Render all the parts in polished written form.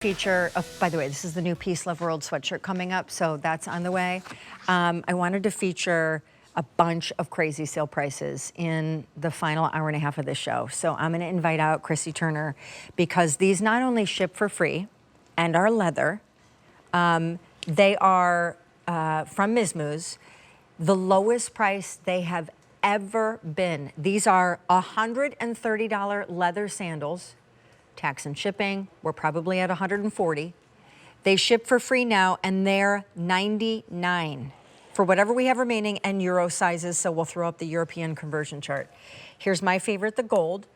Feature of, by the way, this is the new Peace Love World sweatshirt coming up, so that's on the way. I wanted to feature a bunch of crazy sale prices in the final hour and a half of this show. So I'm going to invite out Chrissy Turner because these not only ship for free and are leather, they are from Miz Mooz, the lowest price they have ever been. These are $130 leather sandals. Tax and shipping, we're probably at $140. They ship for free now, and they're $99 for whatever we have remaining and Euro sizes, so we'll throw up the European conversion chart. Here's my favorite, the gold.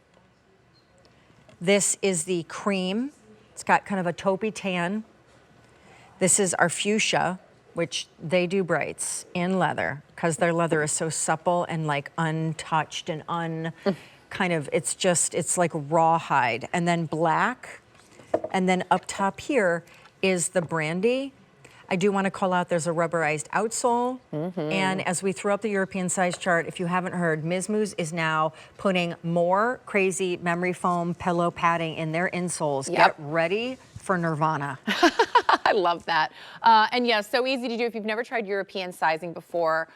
This is the cream. It's got kind of a taupey tan. This is our fuchsia, which they do brights in leather because their leather is so supple and like untouched and kind of, it's like raw hide. And then black, and then up top here is the brandy. I do want to call out there's a rubberized outsole. And as we throw up the European size chart, if you haven't heard, Miz Mooz is now putting more crazy memory foam pillow padding in their insoles. Yep. Get ready for Nirvana. I love that. And yeah, so easy to do if you've never tried European sizing before.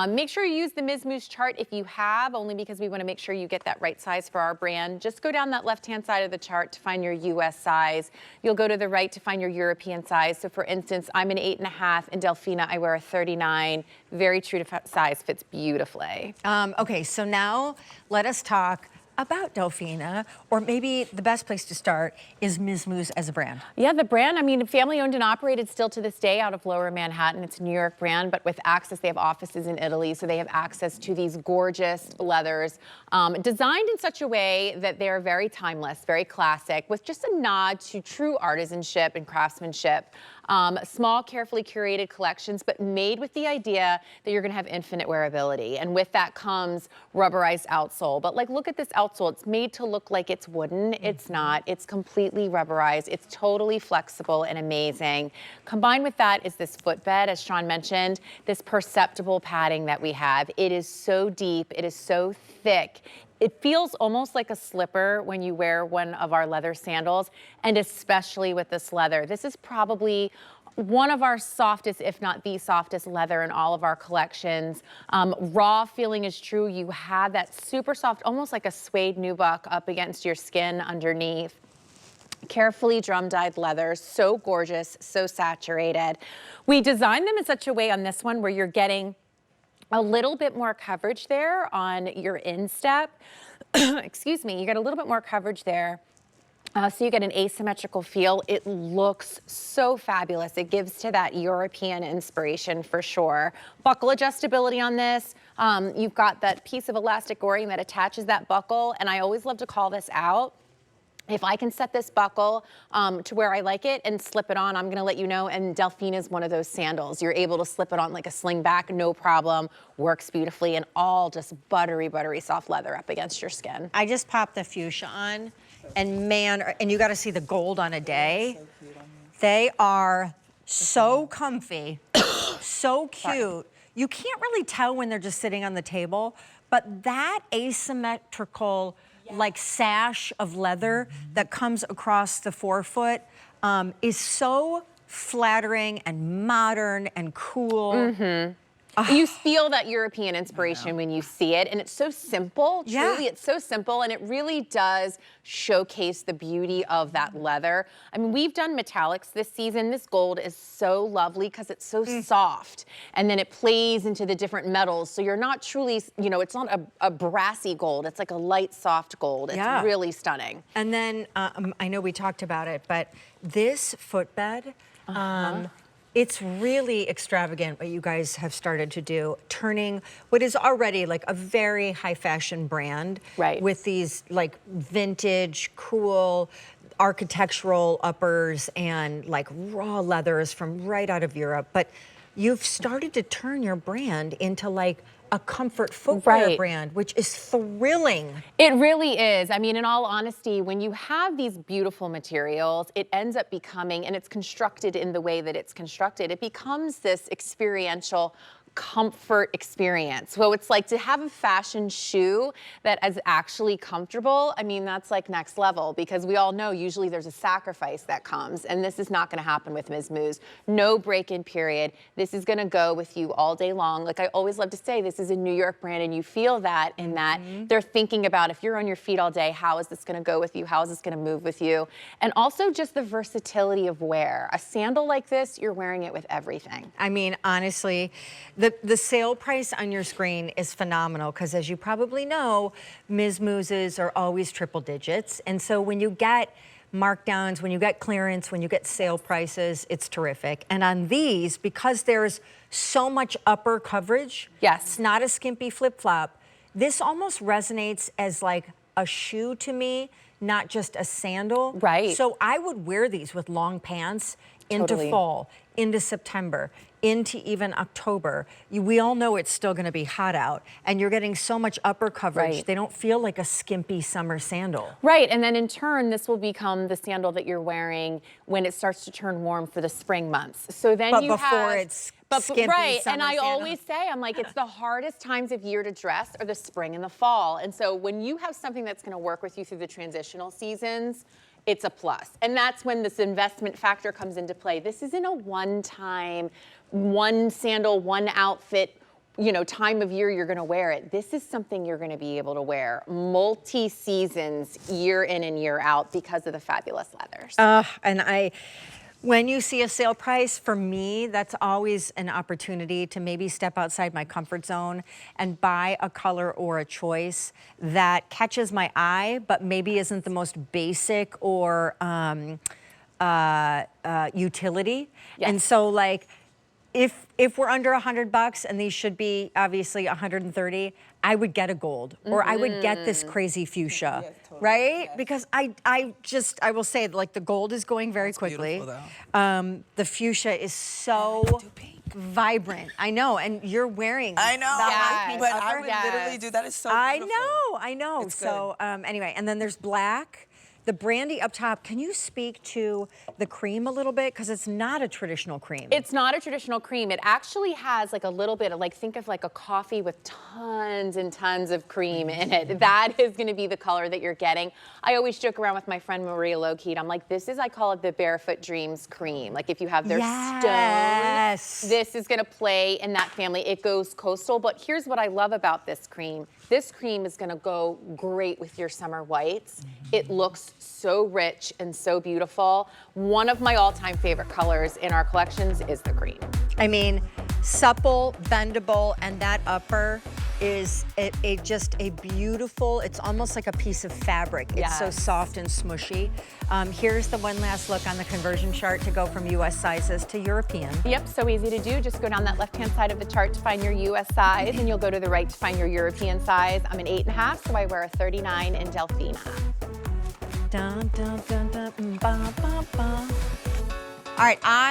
Make sure you use the Miz Mooz chart if you have, only because we want to make sure you get that right size for our brand. Just go down that left-hand side of the chart to find your US size. You'll go to the right to find your European size. So for instance, I'm an 8.5, and Delphina, I wear a 39. Very true to size, fits beautifully. Okay, so now let us talk about Delphina, or maybe the best place to start is Miz Mooz as a brand. Yeah, the brand, I mean, family owned and operated still to this day out of Lower Manhattan. It's a New York brand, but with access, they have offices in Italy, so they have access to these gorgeous leathers, designed in such a way that they're very timeless, very classic, with just a nod to true artisanship and craftsmanship. Small, carefully curated collections, but made with the idea that you're gonna have infinite wearability. And with that comes rubberized outsole. But like, look at this outsole. It's made to look like it's wooden. It's not. It's completely rubberized. It's totally flexible and amazing. Combined with that is this footbed, as Sean mentioned, this perceptible padding that we have. It is so deep. It is so thick. It feels almost like a slipper when you wear one of our leather sandals, and especially with this leather. This is probably one of our softest, if not the softest leather in all of our collections. Raw feeling is true. You have that super soft, almost like a suede nubuck up against your skin underneath. Carefully drum-dyed leather, so gorgeous, so saturated. We designed them in such a way on this one where you're getting a little bit more coverage there on your instep. Excuse me, you get a little bit more coverage there. So you get an asymmetrical feel. It looks so fabulous. It gives to that European inspiration for sure. Buckle adjustability on this. You've got that piece of elastic goring that attaches that buckle, and I always love to call this out. If I can set this buckle to where I like it and slip it on, I'm gonna let you know, and Delphina is one of those sandals. You're able to slip it on like a sling back, no problem, works beautifully, and all just buttery, buttery soft leather up against your skin. I just popped the fuchsia on, and man, and you gotta see the gold on a day. They are so comfy, so cute. You can't really tell when they're just sitting on the table, but that asymmetrical like sash of leather that comes across the forefoot is so flattering and modern and cool. You feel that European inspiration when you see it, and it's so simple. Truly, it's so simple, and it really does showcase the beauty of that leather. I mean, we've done metallics this season. This gold is so lovely because it's so soft, and then it plays into the different metals. So you're not truly, you know, it's not a brassy gold. It's like a light, soft gold. It's really stunning. And then I know we talked about it, but this footbed, it's really extravagant what you guys have started to do, turning what is already like a very high fashion brand with these like vintage, cool, architectural uppers and like raw leathers from right out of Europe. But you've started to turn your brand into like a comfort footwear brand, which is thrilling. It really is. I mean, in all honesty, when you have these beautiful materials, it ends up becoming, and it's constructed in the way that it's constructed, it becomes this experiential comfort experience. So it's like to have a fashion shoe that is actually comfortable. I mean, that's like next level, because we all know usually there's a sacrifice that comes, and this is not going to happen with Miz Mooz. No break-in period. This is going to go with you all day long. Like I always love to say, this is a New York brand, and you feel that in that they're thinking about, if you're on your feet all day, how is this going to go with you? How is this going to move with you? And also just the versatility of wear. A sandal like this, you're wearing it with everything. I mean, honestly, the sale price on your screen is phenomenal, because as you probably know, Miz Mooz's are always triple digits. And so when you get markdowns, when you get clearance, when you get sale prices, it's terrific. And on these, because there's so much upper coverage, yes, it's not a skimpy flip-flop, this almost resonates as like a shoe to me, not just a sandal. Right. So I would wear these with long pants into Totally. fall, into September, into even October. We all know it's still going to be hot out, and you're getting so much upper coverage. Right. They don't feel like a skimpy summer sandal. Right, and then in turn, this will become the sandal that you're wearing when it starts to turn warm for the spring months. So then But you before have, it's but skimpy right, summer and I sandal. always say, I'm like, it's the hardest times of year to dress are the spring and the fall. And so when you have something that's going to work with you through the transitional seasons, it's a plus. And that's when this investment factor comes into play. This isn't a one-time, one sandal, one outfit, you know, time of year you're going to wear it. This is something you're going to be able to wear multi-seasons, year in and year out, because of the fabulous leathers. And when you see a sale price, for me, that's always an opportunity to maybe step outside my comfort zone and buy a color or a choice that catches my eye, but maybe isn't the most basic or utility. Yes. And so, like, if we're under $100 and these should be obviously 130, I would get a gold, or I would get this crazy fuchsia, Yes, totally. right? Yes. Because I will say, like, the gold is going very quickly. The fuchsia is so vibrant. I know, and you're wearing I know, the hot pink but upper. I would literally do that. Is so I beautiful. know. It's good. So anyway, and then there's black. The brandy up top, can you speak to the cream a little bit? Because it's not a traditional cream. It's not a traditional cream. It actually has like a little bit of, like, think of like a coffee with tons and tons of cream in it. That is going to be the color that you're getting. I always joke around with my friend Maria Lokeed. I'm like, this is, I call it the Barefoot Dreams cream. Like, if you have their stone, this is going to play in that family. It goes coastal, but here's what I love about this cream. This cream is going to go great with your summer whites. It looks so rich and so beautiful. One of my all-time favorite colors in our collections is the cream. I mean, supple, bendable, and that upper is just a beautiful, it's almost like a piece of fabric. It's so Yes. soft and smushy. Here's the one last look on the conversion chart to go from US sizes to European. Yep, so easy to do. Just go down that left-hand side of the chart to find your US size, and you'll go to the right to find your European size. I'm an 8.5, so I wear a 39 in Delphina. Dun, dun, dun, dun, ba, ba, ba. All right,